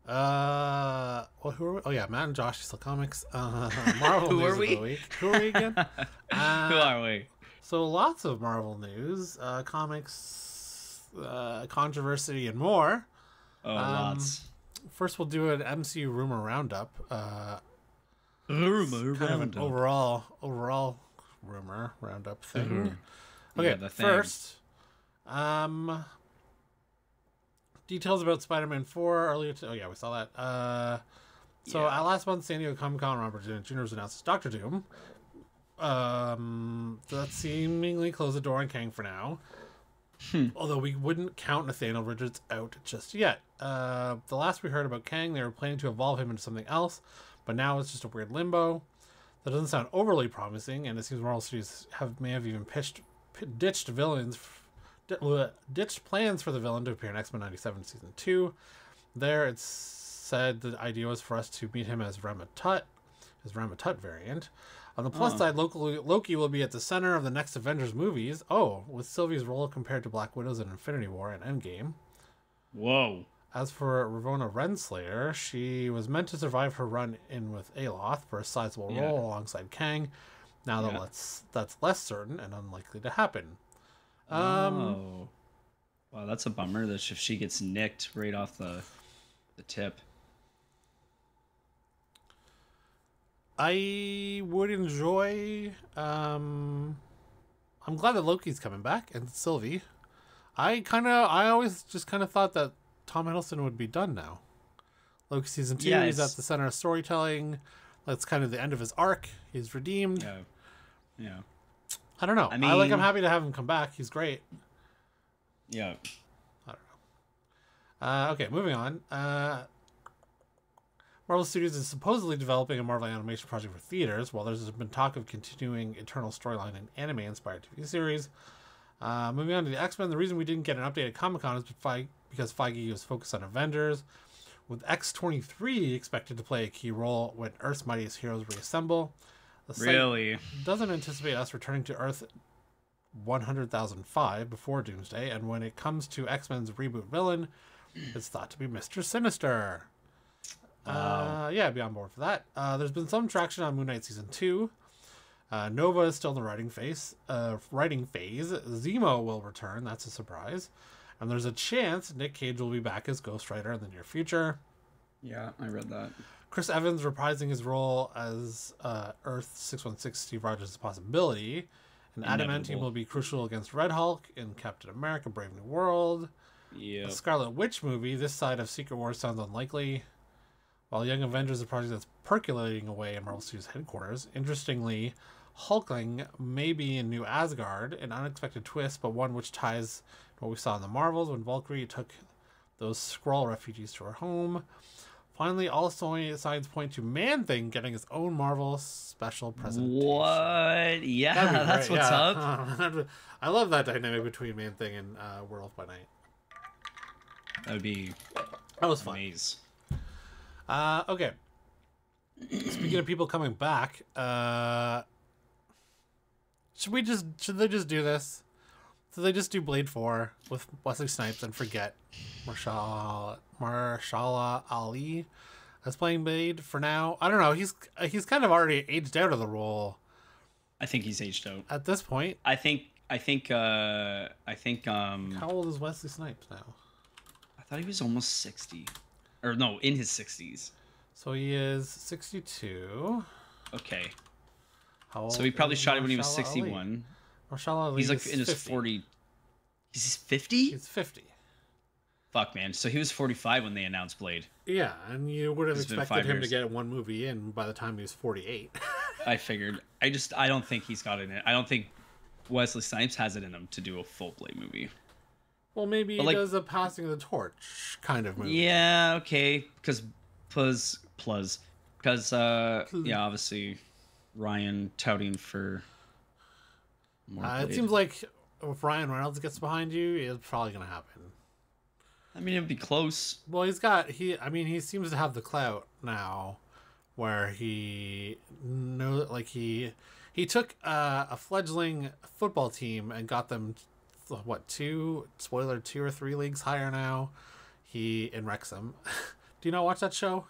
Well, who are we? Oh yeah, Matt and Josh still comics. Marvel Who news are of the we? week. Who are we again? Who Uh, are we? so lots of Marvel news, comics, controversy, and more. Oh, Um, lots. First, we'll do an MCU rumor roundup. Rumor Kind of an roundup. overall rumor roundup thing. Yeah, Okay, the thing. first, um, details about Spider-Man 4 earlier. Oh yeah, we saw that. So Yeah. at last month's San Diego Comic Con, Robert Downey Jr. was announced as Doctor Doom. That seemingly closed the door on Kang for now. Although we wouldn't count Nathaniel Richards out just yet. The last we heard about Kang, they were planning to evolve him into something else, but now it's just a weird limbo. That doesn't sound overly promising, and it seems Marvel Studios may have even ditched ditched plans for the villain to appear in X-Men 97 season 2. There, it's said the idea was for us to meet him as Rama Tut, his Rama Tut variant. On the plus side, Loki will be at the center of the next Avengers movies. Oh, with Sylvie's role compared to Black Widow's in Infinity War and Endgame. Whoa. As for Ravonna Renslayer, she was meant to survive her run in with Aloth for a sizable Yeah. role alongside Kang. Now Yeah. that's less certain and unlikely to happen. Oh. Wow, that's a bummer that if she gets nicked right off the tip. I would enjoy. I'm glad that Loki's coming back and Sylvie. I always just kind of thought that Tom Hiddleston would be done now. Loki season 2, Yeah, he's at it's the center of storytelling. That's kind of the end of his arc. He's redeemed. yeah. Yeah. I don't know. I I'm mean, happy to have him come back. He's great. yeah. I don't know. Okay, moving on. Marvel Studios is supposedly developing a Marvel animation project for theaters, while there's been talk of continuing internal storyline and anime-inspired TV series. Moving on to the X-Men, the reason we didn't get an updated Comic-Con is because Feige was focused on Avengers, with X-23 expected to play a key role when Earth's mightiest heroes reassemble. The site Really? doesn't anticipate us returning to Earth 100,005 before Doomsday, and when it comes to X-Men's reboot villain, it's thought to be Mr. Sinister. Wow. Yeah, I'd be on board for that. There's been some traction on Moon Knight season 2. Nova is still in the writing phase. Zemo will return. That's a surprise. And there's a chance Nick Cage will be back as Ghost Rider in the near future. Yeah, I read that. Chris Evans reprising his role as Earth 616 Steve Rogers is a possibility. And Adamantium Inevitable. will be crucial against Red Hulk in Captain America Brave New World. Yeah. A Scarlet Witch movie, this side of Secret Wars sounds unlikely. While Young Avengers is a project that's percolating away in Marvel Studios headquarters, interestingly, Hulkling may be in New Asgard, an unexpected twist, but one which ties to what we saw in the Marvels when Valkyrie took those Skrull refugees to her home. Finally, all signs point to Man-Thing getting his own Marvel special presentation. What? Yeah, That'd be that's great, what's yeah. up. I love that dynamic between Man-Thing and Werewolf by Night. That would be That was fun. amazing. Okay. Speaking of people coming back, should they just do this? So they just do Blade 4 with Wesley Snipes and forget Marshala Ali as playing Blade for now. I don't know. He's kind of already aged out of the role I think he's aged out. at this point. I think How old is Wesley Snipes now? I thought he was almost 60. Or no, in his 60s. So he is 62. Okay. How old So he probably is shot it when he was Mahershala Ali? 61. Mahershala Ali He's like is in his 50. 40. He's 50? He's 50. Fuck, man. So he was 45 when they announced Blade. Yeah, and you would have It's been expected 5 him to years. get one movie in by the time he was 48. I figured. I don't think he's got it in it. I don't think Wesley Snipes has it in him to do a full Blade movie. Well, maybe he But, like- does a passing of the torch kind of movie. Yeah, okay. Because, yeah, obviously, Ryan touting for more It Blade. seems like if Ryan Reynolds gets behind you, it's probably going to happen. I mean, it'd be close. Well, he seems to have the clout now where he took a fledgling football team and got them two or three leagues higher now. In Wrexham. Do you not watch that show?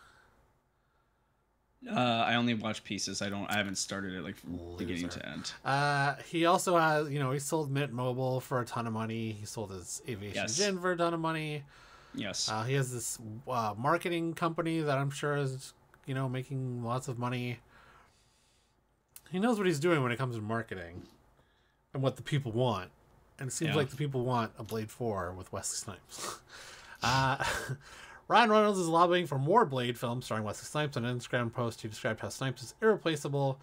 I only watch pieces. I haven't started it like from beginning to end. He also has, he sold Mint Mobile for a ton of money. He sold his Aviation Gin for a ton of money. Yes. He has this marketing company that I'm sure is, making lots of money. He knows what he's doing when it comes to marketing and what the people want. And it seems like the people want a Blade 4 with Wesley Snipes. Ryan Reynolds is lobbying for more Blade films starring Wesley Snipes. On an Instagram post, he described how Snipes is irreplaceable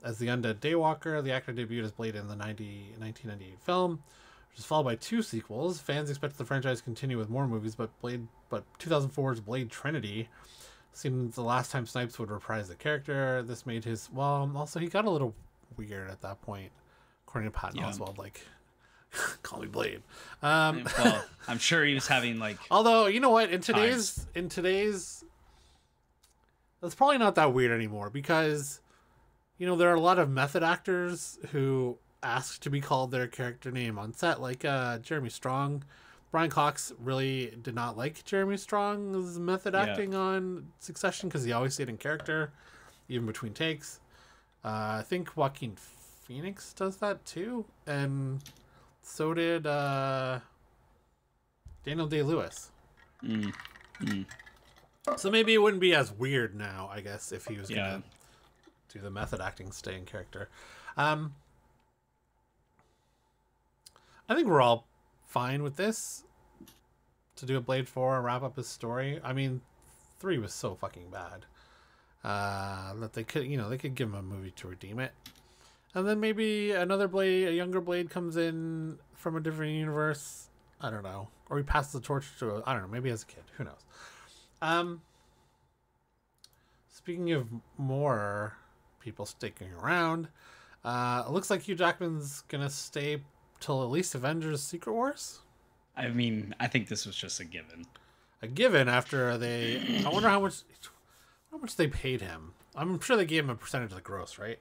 as the undead Daywalker. The actor debuted as Blade in the 1998 film, which was followed by 2 sequels. Fans expect the franchise to continue with more movies, but 2004's Blade Trinity seemed the last time Snipes would reprise the character. This made his... Well, also, he got a little weird at that point, according to Patton Oswalt, like... Call me Blade. Well, I'm sure he was having like. Although you know what, in today's, that's probably not that weird anymore because, there are a lot of method actors who ask to be called their character name on set, like Jeremy Strong. Brian Cox really did not like Jeremy Strong's method acting on Succession because he always stayed in character, even between takes. I think Joaquin Phoenix does that too, and. So did Daniel Day-Lewis. So maybe it wouldn't be as weird now, I guess, if he was going to do the method acting, stay in character. I think we're all fine with this. To do a Blade 4 and wrap up his story. I mean, 3 was so fucking bad. That they could, they could give him a movie to redeem it. And then maybe another Blade, a younger Blade, comes in from a different universe. I don't know. Or he passes the torch to, I don't know, maybe as a kid. Who knows? Speaking of more people sticking around, it looks like Hugh Jackman's going to stay till at least Avengers Secret Wars. I mean, I think this was just a given. A given after they... I wonder how much they paid him. I'm sure they gave him a percentage of the gross, right?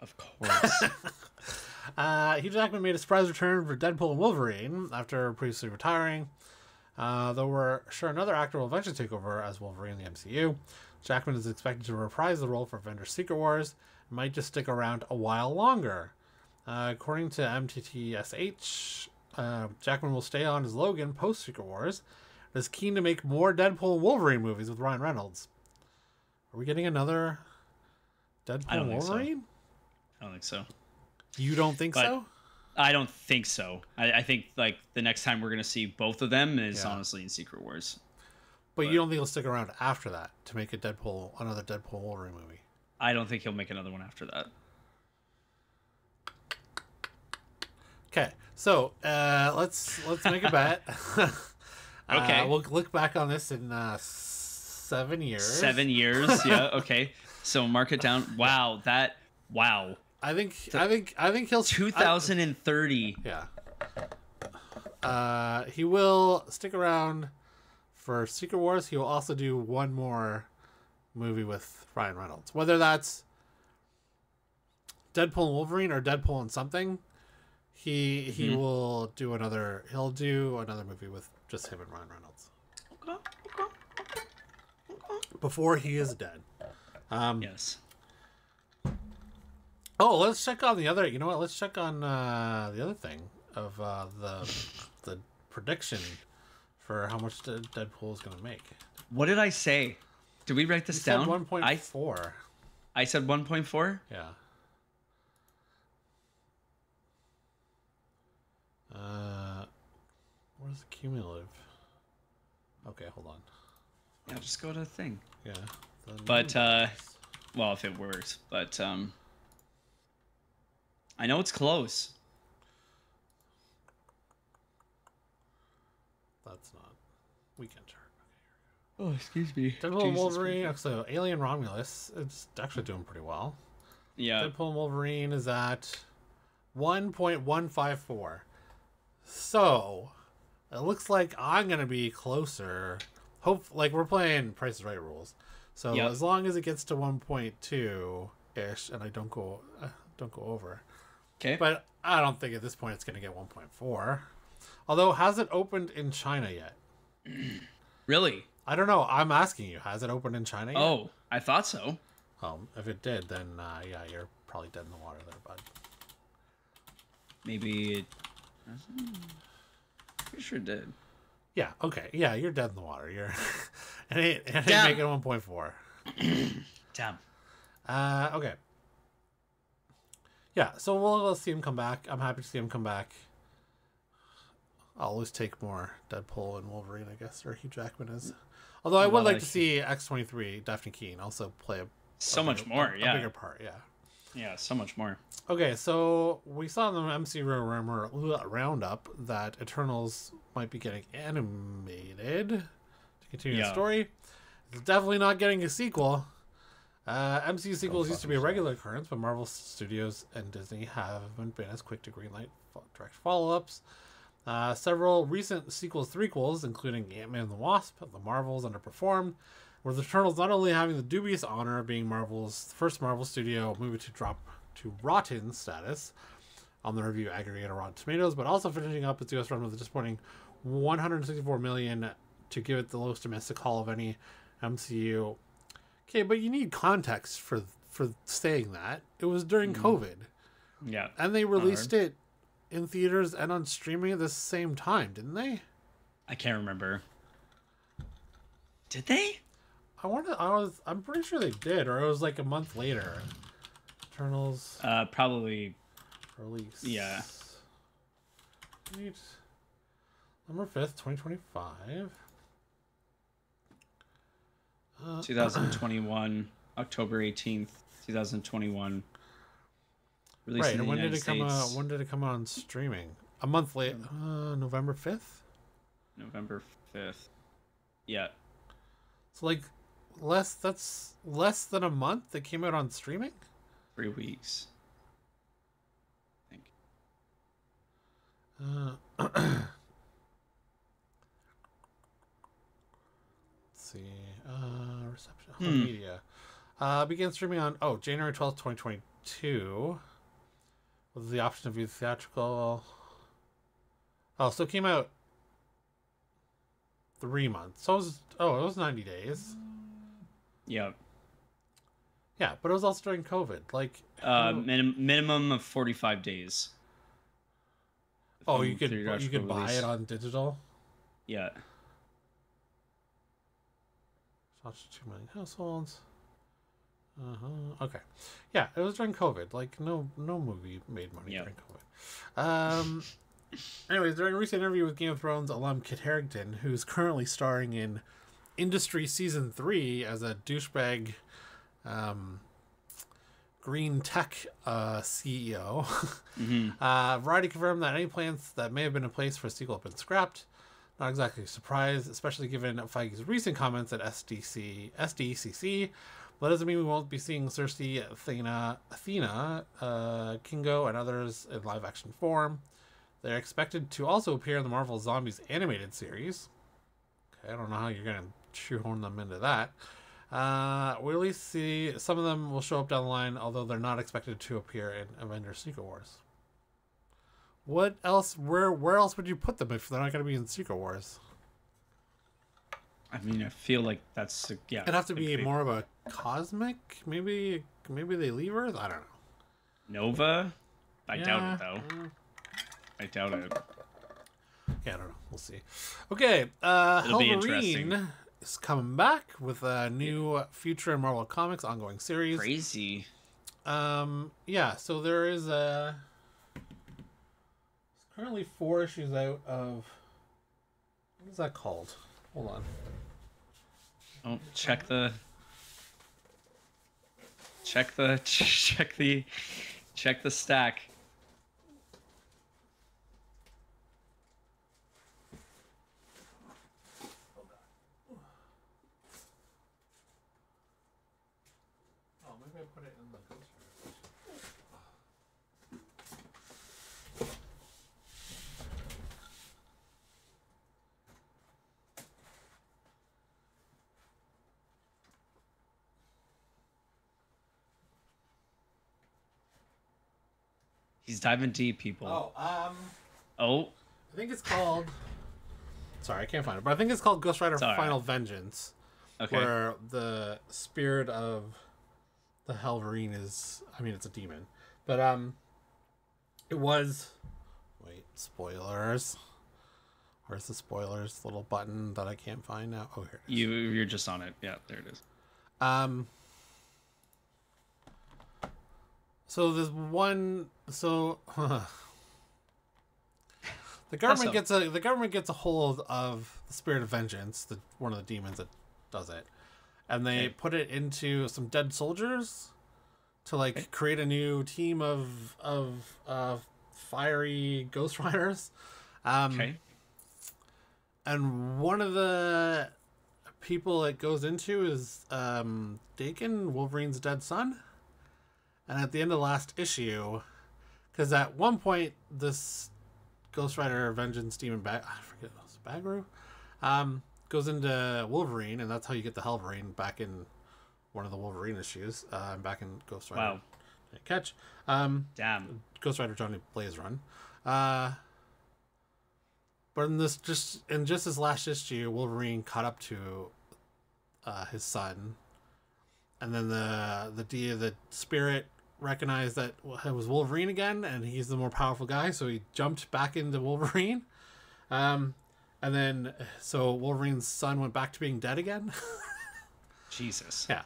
Of course. Hugh Jackman made a surprise return for Deadpool and Wolverine after previously retiring. Though we're sure another actor will eventually take over as Wolverine in the MCU. Jackman is expected to reprise the role for Avengers Secret Wars and might just stick around a while longer. According to MTTSH, Jackman will stay on as Logan post Secret Wars and is keen to make more Deadpool and Wolverine movies with Ryan Reynolds. Are we getting another Deadpool and Wolverine? I don't think so. You don't think so? I don't think so. I think like the next time we're gonna see both of them is honestly in Secret Wars. But you don't think he'll stick around after that to make another Deadpool Wolverine movie? I don't think he'll make another one after that. Okay, so let's make a bet. Okay, we'll look back on this in 7 years. 7 years, yeah. Okay, so mark it down. Wow. I think he'll 2030. He will stick around for Secret Wars. He will also do one more movie with Ryan Reynolds, whether that's Deadpool and Wolverine or Deadpool and something. He will do another. He'll do another movie with just him and Ryan Reynolds. Before he is dead. Yes. Oh, let's check on the other. You know what? Let's check on the other thing of the prediction for how much Deadpool is going to make. What did I say? Did we write this down? 1.4. I said 1.4. Yeah. Where's the cumulative? Okay, hold on. Yeah, just go to the thing. Yeah. But well, if it works, but I know it's close. That's not. Weekend chart. Okay, oh, excuse me. Deadpool and Wolverine. So Alien Romulus. It's actually doing pretty well. Yeah. Deadpool and Wolverine is at 1.154. So it looks like I'm gonna be closer. Like we're playing Price is Right rules. So as long as it gets to 1.2 ish, and I don't go over. Okay. But I don't think at this point it's gonna get 1.4. Although, has it opened in China yet? Really? I don't know. I'm asking you. Has it opened in China yet? Oh, I thought so. If it did, then yeah, you're probably dead in the water there, bud. Maybe it... Pretty sure it did. Yeah, okay. Yeah, you're dead in the water. You're... it ain't Damn. making 1.4. Damn. Okay. Yeah, so we'll see him come back. I'm happy to see him come back. I'll always take more Deadpool and Wolverine, I guess, or Hugh Jackman is. Although I would like to see X-23, Daphne Keane, also play a bigger part, yeah. Yeah, so much more. Okay, so we saw in the MCU roundup that Eternals might be getting animated to continue the story. It's definitely not getting a sequel. MCU sequels used to be a regular occurrence, but Marvel Studios and Disney haven't been as quick to greenlight direct follow-ups. Several recent sequels, threequels, including Ant-Man and the Wasp, The Marvels underperformed, with Eternals not only having the dubious honor of being Marvel's first Marvel Studio movie to drop to rotten status on the review aggregator Rotten Tomatoes, but also finishing up its US run with a disappointing $164 million to give it the lowest domestic haul of any MCU. Okay, but you need context for saying that. It was during COVID. Yeah. And they released it in theaters and on streaming at the same time, didn't they? I can't remember. Did they? I'm pretty sure they did, or it was like a month later. Eternals probably release. Yeah. Right. November 5th, 2025. 2021, October 18th, 2021. Released Right, in and the when United did it come States. out? When did it come out on streaming? A month late. November 5th? November 5th. Yeah. So like that's less than a month that came out on streaming? 3 weeks. I think. Let's see. Reception. Home media. Began streaming on January 12th, 2022. With the option to view theatrical. So it came out 3 months. So it was 90 days. Yeah. Yeah, but it was also during COVID. Like minimum of 45 days. You could buy it on digital. Yeah. Watch 2 million households. Okay. Yeah, it was during COVID. Like no movie made money during COVID. Anyways, during a recent interview with Game of Thrones alum Kit Harington, who's currently starring in Industry Season 3 as a douchebag green tech CEO, Variety confirmed that any plans that may have been in place for a sequel have been scrapped. Not exactly a surprise, especially given Feige's recent comments at SDCC. But that doesn't mean we won't be seeing Cersei, Athena, Kingo, and others in live-action form. They're expected to also appear in the Marvel Zombies animated series. Okay, I don't know how you're going to shoehorn them into that. We'll at least see some of them will show up down the line, although they're not expected to appear in Avengers Secret Wars. What else? Where else would you put them if they're not going to be in Secret Wars? I mean, I feel like that's It'd have to be more of a cosmic. Maybe they leave Earth. I don't know. Nova. I doubt it though. I doubt it. Yeah, I don't know. We'll see. Okay, It'll be Wolverine is coming back with a new Future and Marvel Comics ongoing series. Crazy. Yeah. So there is currently 4 issues out of. What is that called? Hold on. Oh, check the stack. Oh, maybe I put it in the poster. He's diving deep, people. Oh, Oh. I think it's called Sorry, I can't find it, but I think it's called Ghost Rider It's Final alright. Vengeance, Okay. where the spirit of the Helverine is. I mean, it's a demon, but it was. Wait, spoilers. Where's the spoilers little button that I can't find now? Oh, here it is. You're just on it. Yeah, there it is. So there's one. So the government gets a hold of the spirit of vengeance, one of the demons that does it, and they put it into some dead soldiers to like create a new team of fiery Ghost Riders. Okay. And one of the people it goes into is Dakin, Wolverine's dead son. And at the end of the last issue, because at one point this Ghost Rider Vengeance Demon I forget, it was Bagru, goes into Wolverine, and that's how you get the Helverine back in one of the Wolverine issues, back in Ghost Rider. Wow. Catch. Damn. Ghost Rider Johnny Blaze run. But in just this last issue, Wolverine caught up to his son, and then the spirit recognized that it was Wolverine again, and he's the more powerful guy, so he jumped back into Wolverine. And then so Wolverine's son went back to being dead again. Jesus. Yeah.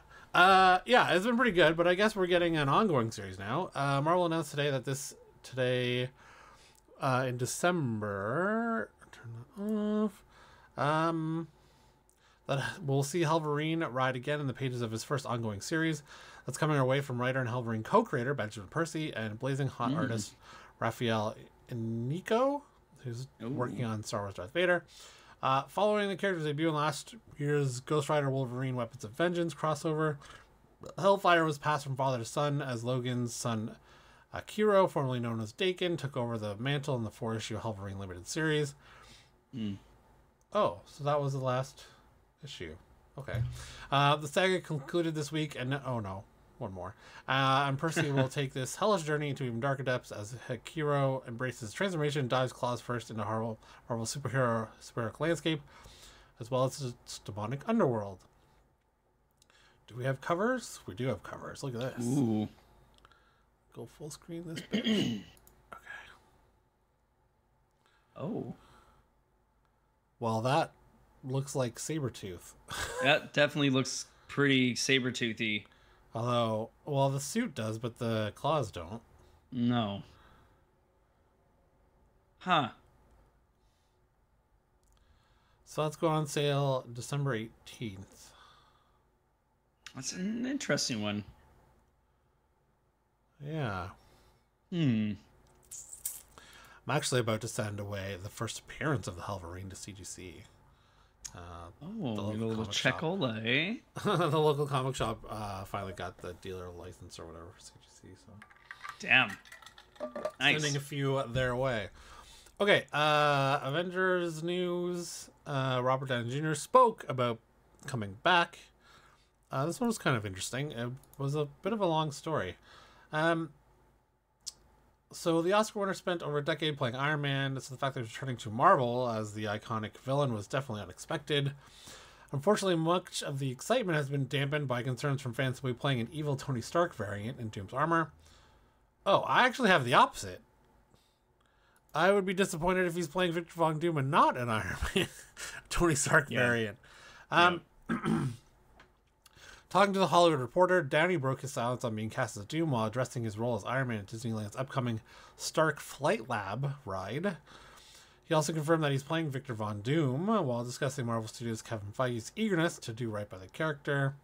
Yeah, it's been pretty good, but I guess we're getting an ongoing series now. Marvel announced today that in December, turn that off. That we'll see Helverine ride again in the pages of his first ongoing series. That's coming our way from writer and Helverine co-creator Benjamin Percy and blazing hot artist Raphael Inico, who's working on Star Wars Darth Vader. Following the character's debut in last year's Ghost Rider Wolverine Weapons of Vengeance crossover, Hellfire was passed from father to son as Logan's son Akiro, formerly known as Dakin, took over the mantle in the 4-issue Helverine Limited series. Oh, so that was the last issue. Okay. The saga concluded this week, and oh no, one more. And Percy will take this hellish journey into even darker depths as Akiro embraces transformation and dives claws first into Marvel superhero landscape, as well as its demonic underworld. Do we have covers? We do have covers. Look at this. Ooh. Go full screen this bitch. Okay. Oh. Well, that looks like Sabretooth. That definitely looks pretty saber-toothy. Although, well, the suit does, but the claws don't. No. Huh. So let's go on sale December 18th. That's an interesting one. Yeah. Hmm. I'm actually about to send away the first appearance of the Helverine to CGC. Oh, a little Checola, eh? The local comic shop finally got the dealer license or whatever for CGC. So Damn. Nice. sending a few their way. Okay, Avengers news. Robert Downey Jr. spoke about coming back. This one was kind of interesting. It was a bit of a long story. So the Oscar winner spent over a decade playing Iron Man, so the fact that he's returning to Marvel as the iconic villain was definitely unexpected. Unfortunately, much of the excitement has been dampened by concerns from fans who will be playing an evil Tony Stark variant in Doom's armor. Oh, I actually have the opposite. I would be disappointed if he's playing Victor Von Doom and not an Iron Man Tony Stark variant. Talking to the Hollywood Reporter, Downey broke his silence on being cast as Doom while addressing his role as Iron Man at Disneyland's upcoming Stark Flight Lab ride. He also confirmed that he's playing Victor Von Doom while discussing Marvel Studios' Kevin Feige's eagerness to do right by the character.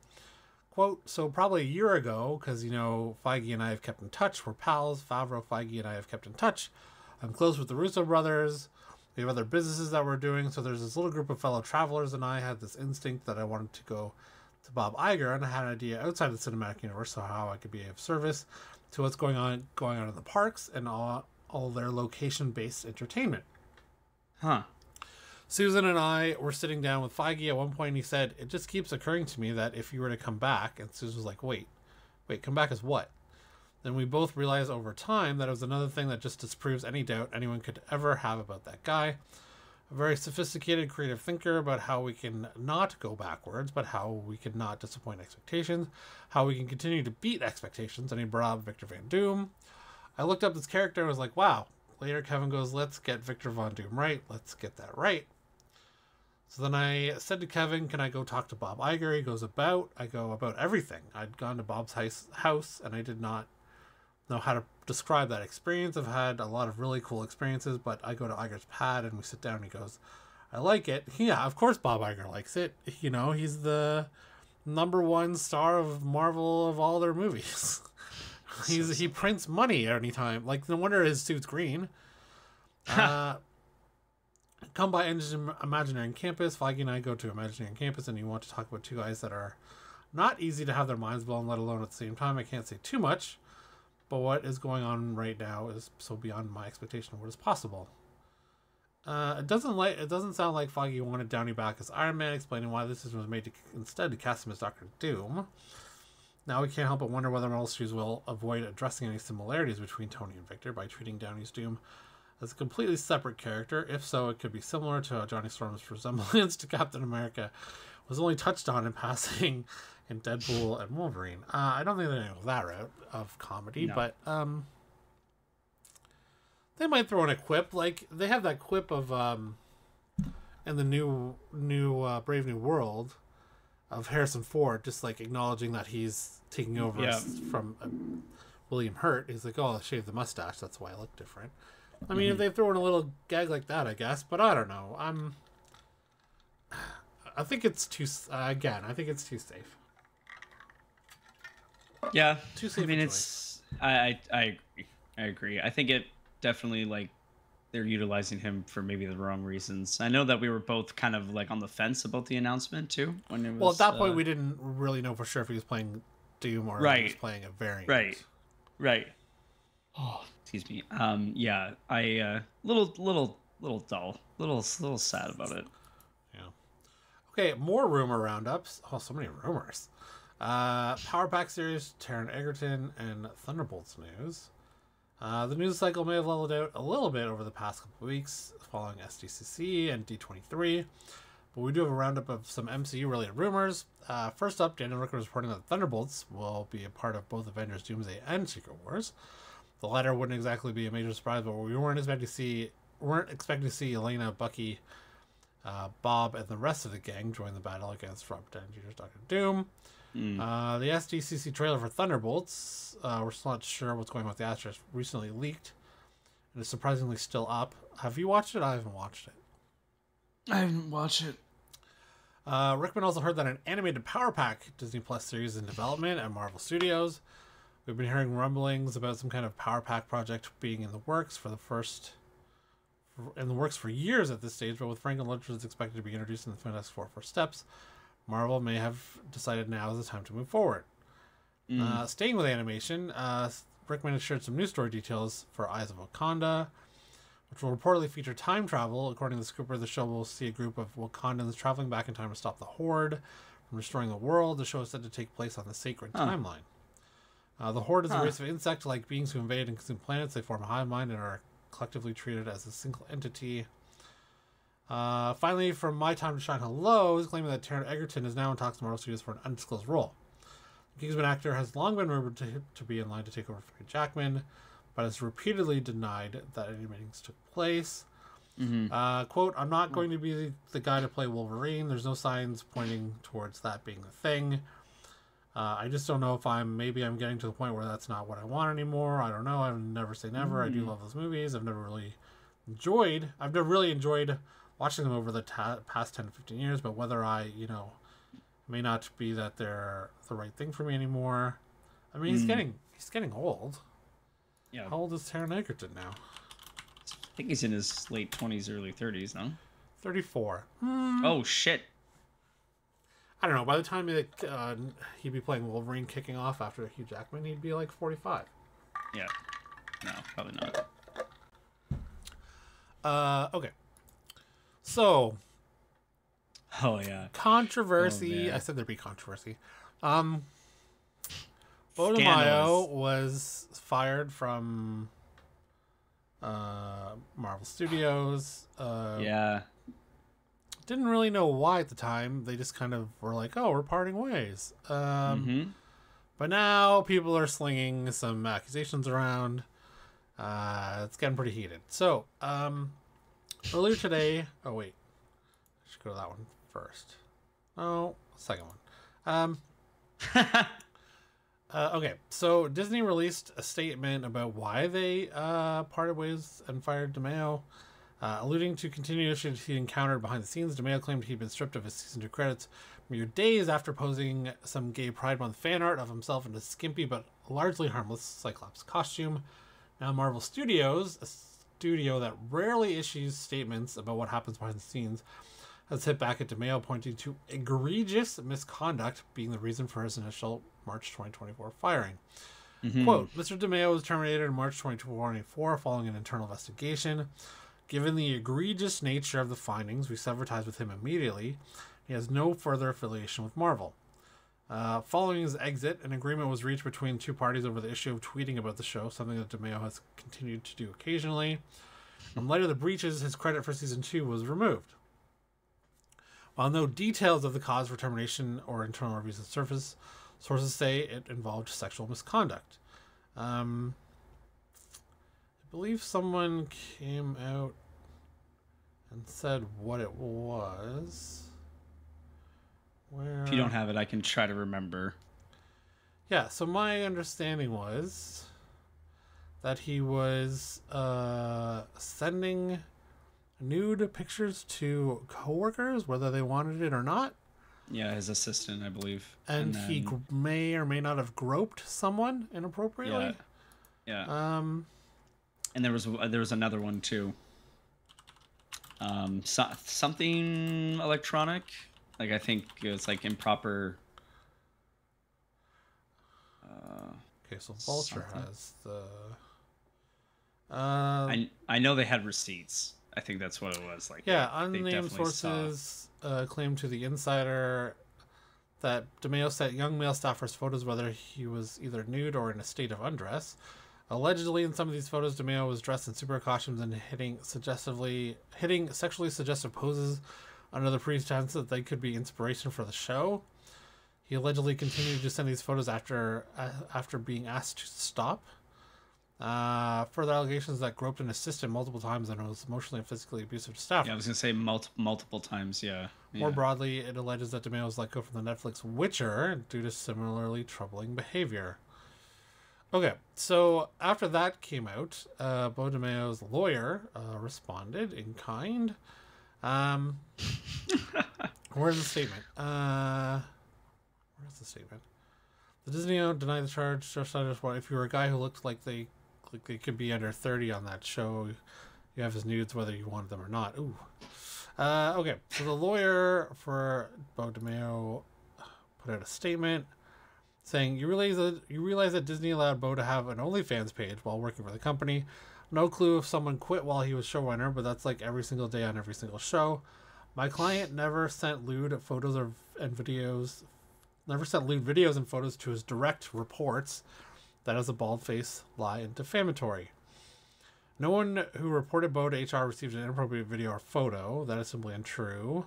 Quote, so probably a year ago, because, Feige and I have kept in touch. We're pals. Favreau, Feige, and I have kept in touch. I'm close with the Russo brothers. We have other businesses that we're doing. So there's this little group of fellow travelers, and I had this instinct that I wanted to go to Bob Iger, and I had an idea outside the cinematic universe, so how I could be of service to what's going on in the parks and all their location-based entertainment. Huh. Susan and I were sitting down with Feige at one point, and he said, it just keeps occurring to me that if you were to come back, and Susan was like, wait, come back as what? Then we both realized over time that it was another thing that just disproves any doubt anyone could ever have about that guy. a very sophisticated, creative thinker about how we can not go backwards, but how we can not disappoint expectations, how we can continue to beat expectations, and he brought up Victor Van Doom. I looked up this character and was like, wow. Later, Kevin goes, let's get Victor Von Doom right. Let's get that right. So then I said to Kevin, can I go talk to Bob Iger? He goes, I go about everything. I'd gone to Bob's house, and I did not know how to describe that experience. I've had a lot of really cool experiences, but I go to Iger's pad, and we sit down, and he goes, I like it. Yeah, of course Bob Iger likes it. You know, he's the #1 star of Marvel of all their movies. He prints money anytime. Like, no wonder his suit's green. Come by Imaginary Campus. Feige and I go to Imaginary Campus, and you want to talk about two guys that are not easy to have their minds blown, let alone at the same time. I can't say too much, but what is going on right now is so beyond my expectation of what is possible. It doesn't sound like Feige wanted Downey back as Iron Man, explaining why this decision was made instead to cast him as Doctor Doom. Now we can't help but wonder whether Marvel Studios will avoid addressing any similarities between Tony and Victor by treating Downey's Doom as a completely separate character. If so, it could be similar to how Johnny Storm's resemblance to Captain America was only touched on in passing in Deadpool and Wolverine. I don't think they're going to go that route of comedy, no. But they might throw in a quip. Like, they have that quip of in the new Brave New World of Harrison Ford, just like acknowledging that he's taking over from William Hurt. He's like, oh, I shaved the mustache, that's why I look different. I mean, if they throw in a little gag like that, I guess, but I don't know. I think it's too safe. Yeah, too safe. I mean, I agree. I think it definitely, like, they're utilizing him for maybe the wrong reasons. I know that we were both kind of like on the fence about the announcement too. When it was, well, at that point, we didn't really know for sure if he was playing Doom or if he was playing a variant. Right. Oh, excuse me. Yeah, I little dull, little sad about it. Yeah. Okay, more rumor roundups. Oh, so many rumors. Power Pack series, Taron Egerton, and Thunderbolts news. The news cycle may have leveled out a little bit over the past couple of weeks following SDCC and D23, but we do have a roundup of some MCU-related rumors. First up, Daniel Ricker is reporting that Thunderbolts will be a part of both Avengers Doomsday and Secret Wars. The latter wouldn't exactly be a major surprise, but we weren't expecting to see Elena, Bucky, Bob, and the rest of the gang join the battle against Robert Downey Jr.'s Doctor Doom. The SDCC trailer for Thunderbolts, we're still not sure what's going on with the actress, recently leaked and is surprisingly still up. Have you watched it? I haven't watched it. I haven't watched it. Rickman also heard that an animated Power Pack Disney Plus series is in development at Marvel Studios. We've been hearing rumblings about some kind of Power Pack project being in the works for years at this stage, but with Frank and Luttrell expected to be introduced in the Fantastic Four First Steps, Marvel may have decided now is the time to move forward. Staying with animation, Rickman has shared some news story details for Eyes of Wakanda, which will reportedly feature time travel. According to the script, the show will see a group of Wakandans traveling back in time to stop the Horde from destroying the world. The show is said to take place on the Sacred Timeline. The Horde is a race of insect-like beings who invade and consume planets. They form a hive mind and are collectively treated as a single entity. Finally, from My Time to Shine Hello is claiming that Taron Egerton is now in talks to Marvel Studios for an undisclosed role. The Kingsman actor has long been rumored to be in line to take over for Hugh Jackman, but has repeatedly denied that any meetings took place. Quote, I'm not going to be the guy to play Wolverine. There's no signs pointing towards that being the thing. I just don't know if I'm getting to the point where that's not what I want anymore. I don't know. I would never say never. I do love those movies. I've never really enjoyed watching them over the past 10 to 15 years, but whether I, may not be that they're the right thing for me anymore. I mean, he's getting old. Yeah. How old is Taron Egerton now? I think he's in his late 20s, early 30s, no? 34. Oh, shit. I don't know. By the time he'd be playing Wolverine kicking off after Hugh Jackman, he'd be like 45. Yeah. No, probably not. Okay. So. Oh, yeah. Controversy. I said there'd be controversy. Bo DeMayo was fired from Marvel Studios. Yeah. Didn't really know why at the time. They just kind of were like, "Oh, we're parting ways." But now people are slinging some accusations around. It's getting pretty heated. So, earlier today... Oh, wait. I should go to that one first. Oh, second one. Okay, so Disney released a statement about why they parted ways and fired DeMayo. Alluding to continued issues he encountered behind the scenes, DeMayo claimed he'd been stripped of his season 2 credits mere days after posing some gay Pride Month fan art of himself in a skimpy but largely harmless Cyclops costume. Now Marvel Studios, a studio that rarely issues statements about what happens behind the scenes, has hit back at DeMayo, pointing to egregious misconduct being the reason for his initial March 2024 firing. Quote, Mr. DeMayo was terminated in March 2024 following an internal investigation. Given the egregious nature of the findings, we severed ties with him immediately. He has no further affiliation with Marvel. Following his exit, an agreement was reached between two parties over the issue of tweeting about the show, something that DeMayo has continued to do occasionally. In light of the breaches, his credit for season 2 was removed. While no details of the cause for termination or internal reviews have surfaced, sources say it involved sexual misconduct. I believe someone came out and said what it was. Where... If you don't have it, I can try to remember. Yeah, so my understanding was that he was sending nude pictures to coworkers, whether they wanted it or not. Yeah, his assistant, I believe. And then... he may or may not have groped someone inappropriately. Yeah. And there was another one too. Something electronic. Like, I think it was like improper. Okay, so Vulture has the. I know they had receipts. I think that's what it was. Like, yeah, unnamed sources claim to the Insider that DeMayo sent young male staffers photos whether he was either nude or in a state of undress. Allegedly, in some of these photos, DeMayo was dressed in superhero costumes and hitting sexually suggestive poses under the pretense that they could be inspiration for the show. He allegedly continued to send these photos after being asked to stop. Further allegations that groped an assistant multiple times and was emotionally and physically abusive to staff. Yeah, I was going to say multiple times, yeah. More broadly, it alleges that DeMayo was let go from the Netflix Witcher due to similarly troubling behavior. Okay, so after that came out, Bo DeMayo's lawyer responded in kind. Where's the statement? Where's the statement? The Disney denied the charge. If you were a guy who looked like they could be under 30 on that show, you have his nudes whether you wanted them or not. Ooh. Okay, so the lawyer for Bo DeMayo put out a statement saying, you realize that Disney allowed Bo to have an OnlyFans page while working for the company. No clue if someone quit while he was showrunner, but that's like every single day on every single show. My client never sent lewd videos and photos to his direct reports. That is a bald-faced lie and defamatory. No one who reported Bo to HR received an inappropriate video or photo. That is simply untrue.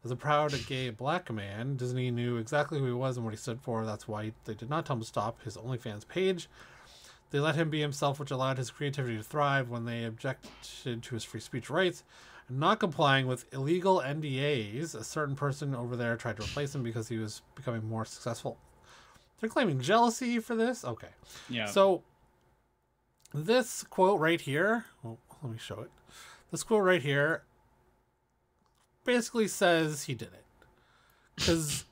As a proud gay black man, Disney knew exactly who he was and what he stood for. That's why they did not tell him to stop his OnlyFans page. They let him be himself, which allowed his creativity to thrive. When they objected to his free speech rights and not complying with illegal NDAs, a certain person over there tried to replace him because he was becoming more successful. They're claiming jealousy for this? Okay. Yeah. So, this quote right here, well, let me show it. This quote right here basically says he did it. Because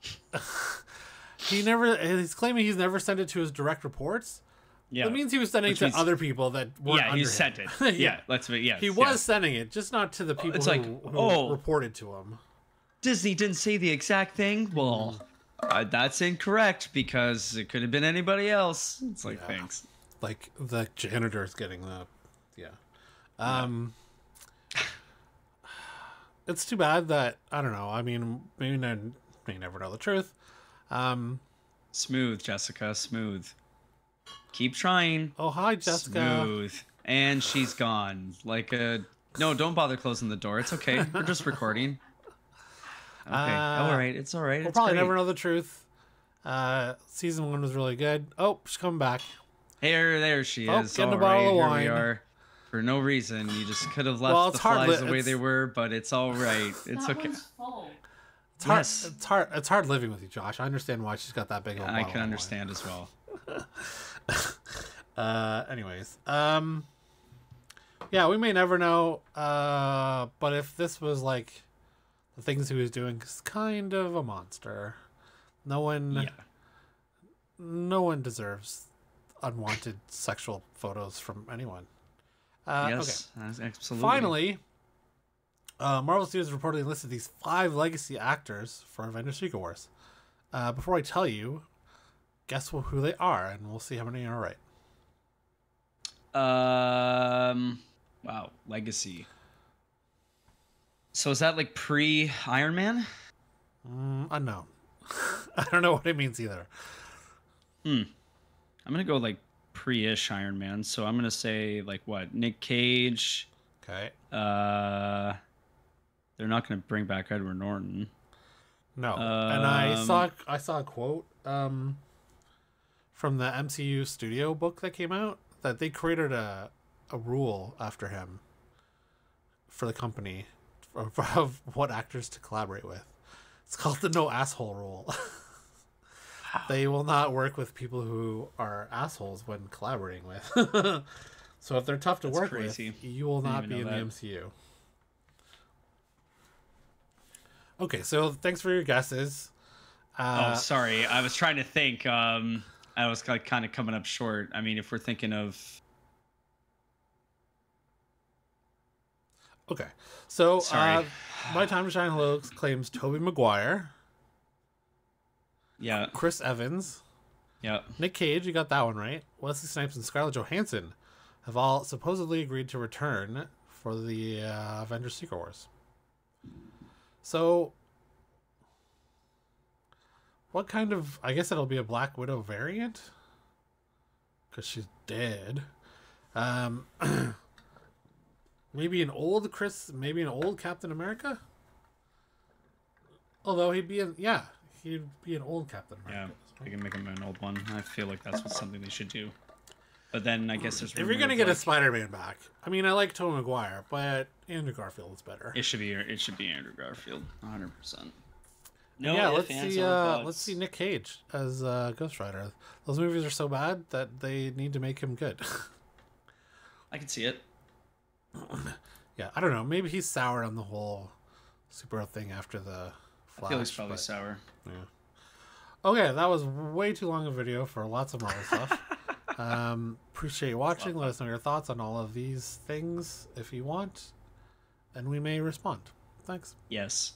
he's claiming he's never sent it to his direct reports. Yeah. That means he was sending it to other people that weren't under him. Yeah, he sent it. Yeah, he was sending it, just not to the people who reported to him. Disney didn't say the exact thing? Well, that's incorrect because it could have been anybody else. It's like, thanks. Like the janitor's getting the... Yeah. It's too bad that, I don't know, I mean, maybe may never know the truth. Smooth, Jessica, smooth. Keep trying. Oh, hi, Jessica. Smooth. And she's gone. No, don't bother closing the door. It's okay. We're just recording. All right. It's all right. We'll It's probably great. never know the truth. Season 1 was really good. Oh, she's coming back. There she Oh, is. getting a All bottle right, of here wine. we are. For no reason, you just could have left Well, the it's hard flies li- the way it's- they were, but it's all right. It's That okay. one's full. It's hard. Yes. It's hard living with you, Josh. I understand why she's got that big. Old I bottle can of understand as well. wine. Anyways, yeah, we may never know. But if this was like the things he was doing, is kind of a monster. No one deserves unwanted sexual photos from anyone. Yes, Okay. absolutely. Finally, Marvel Studios reportedly listed these 5 legacy actors for Avengers Secret Wars. Before I tell you, guess who they are, and we'll see how many are right. Wow, legacy. So is that like pre Iron Man? Unknown. I don't know what it means either. I'm gonna go like pre-ish Iron Man. So I'm gonna say like what? Nick Cage. Okay. They're not gonna bring back Edward Norton. No. And I saw a quote from the MCU studio book that came out that they created a rule after him for the company of what actors to collaborate with. It's called the no asshole rule. They will not work with people who are assholes when collaborating with. So if they're tough to work crazy. with, you will not be in know the that. MCU. Okay, so thanks for your guesses. Sorry, I was trying to think. I was kind of coming up short. I mean, if we're thinking of Okay, so Sorry. My Time to Shine Hello claims Tobey Maguire, yeah, Chris Evans, Nick Cage, you got that one right. Wesley Snipes and Scarlett Johansson have all supposedly agreed to return for the Avengers Secret Wars. So, what kind of... I guess it'll be a Black Widow variant? Because she's dead. Maybe an old Captain America? Although he'd be an old Captain America. yeah. We can make him an old one. I feel like that's something they should do. But then I guess there's If you're gonna get a Spider-Man back, I mean, I like Tobey Maguire, but Andrew Garfield is better. It should be Andrew Garfield, 100%. No, yeah, let's see Nick Cage as Ghost Rider. Those movies are so bad that they need to make him good. I can see it. Yeah, I don't know. Maybe he's sour on the whole superhero thing after the Flash. I feel he's probably sour. Yeah. Okay, that was way too long a video for lots of Marvel stuff. Appreciate you watching. Let us know your thoughts on all of these things if you want, and we may respond. Thanks. Yes.